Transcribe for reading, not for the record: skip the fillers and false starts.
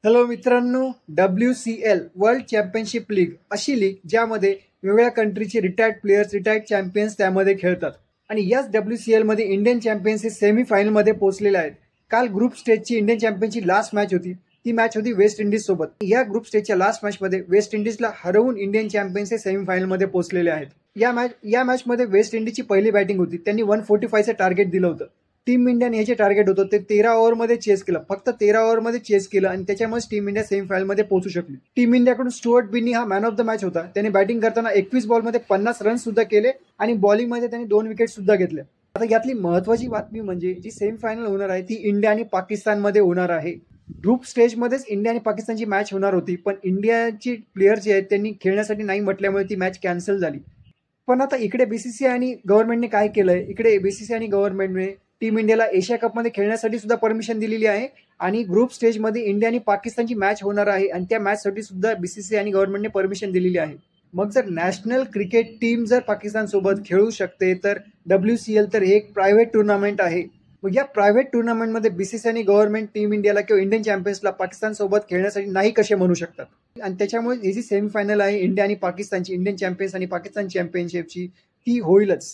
Hello मित्रांनो, WCL world championship league अशी league ज्यामध्ये वेगवेगळ्या कंट्रीचे रिटायर्ड प्लेयर्स, रिटायर्ड चॅम्पियन्स त्यामध्ये खेळतात आणि याच WCL मध्ये इंडियन चॅम्पियन्स हे सेमीफायनलमध्ये पोहोचलेले आहेत. काल ग्रुप स्टेजची इंडियन चॅम्पियनची लास्ट मॅच होती. ती मॅच होती वेस्ट इंडिज सोबत. या ग्रुप स्टेजच्या लास्ट मॅचमध्ये वेस्ट इंडिजला हरवून इंडियन चॅम्पियन्स हे सेमीफायनलमध्ये पोहोचलेले आहेत. या मॅचमध्ये वेस्ट इंडिजची पहिली बॅटिंग होती. त्यांनी 145चं टार्गेट दिलं होतं. टीम इंडियाने हे जे टार्गेट होतं ते 13 ओव्हरमध्ये चेस केलं. फक्त 13 ओव्हरमध्ये चेस केलं आणि त्याच्यामुळे टीम इंडिया सेमीफायनलमध्ये पोहोचू शकली. टीम इंडियाकडून स्टुअर्ट बिन्नी हा मॅन ऑफ द मॅच होता. त्याने बॅटिंग करताना 21 बॉलमध्ये 50 रन सुद्धा केले आणि बॉलिंगमध्ये त्यांनी 2 विकेट सुद्धा घेतल्या. आता यातली महत्वाची बातमी म्हणजे जी सेमीफायनल होणार आहे ती इंडिया आणि पाकिस्तानमध्ये होणार आहे. ग्रुप स्टेजमध्येच इंडिया आणि पाकिस्तानची मॅच होणार होती, पण इंडियाची प्लेयर जे आहेत त्यांनी खेळण्यासाठी नाही म्हटल्यामुळे ती मॅच कॅन्सल झाली. पण आता इकडे बीसीसीआय आणि गव्हर्नमेंटने काय केलंय, इकडे बीसीसीआय आणि गव्हर्नमेंटने टीम इंडियाला एशिया कपमध्ये खेळण्यासाठी सुद्धा परमिशन दिलेली आहे आणि ग्रुप स्टेजमध्ये इंडिया आणि पाकिस्तानची मॅच होणार आहे आणि त्या मॅचसाठी सुद्धा बीसीसीआय आणि गव्हर्नमेंटने परमिशन दिलेली आहे. मग जर नॅशनल क्रिकेट टीम जर पाकिस्तान सोबत खेळू शकते तर WCL तर एक प्रायव्हेट टुर्नामेंट आहे. मग या प्रायव्हेट टुर्नामेंटमध्ये बीसीसीआय आणि गव्हर्नमेंट टीम इंडियाला किंवा इंडियन चॅम्पियन्सला पाकिस्तान सोबत खेळण्यासाठी नाही कसे म्हणू शकतात. आणि त्याच्यामुळे ही जी सेमीफायनल आहे इंडिया आणि पाकिस्तानची, इंडियन चॅम्पियन्स आणि पाकिस्तान चॅम्पियनशिपची, ती होईलच.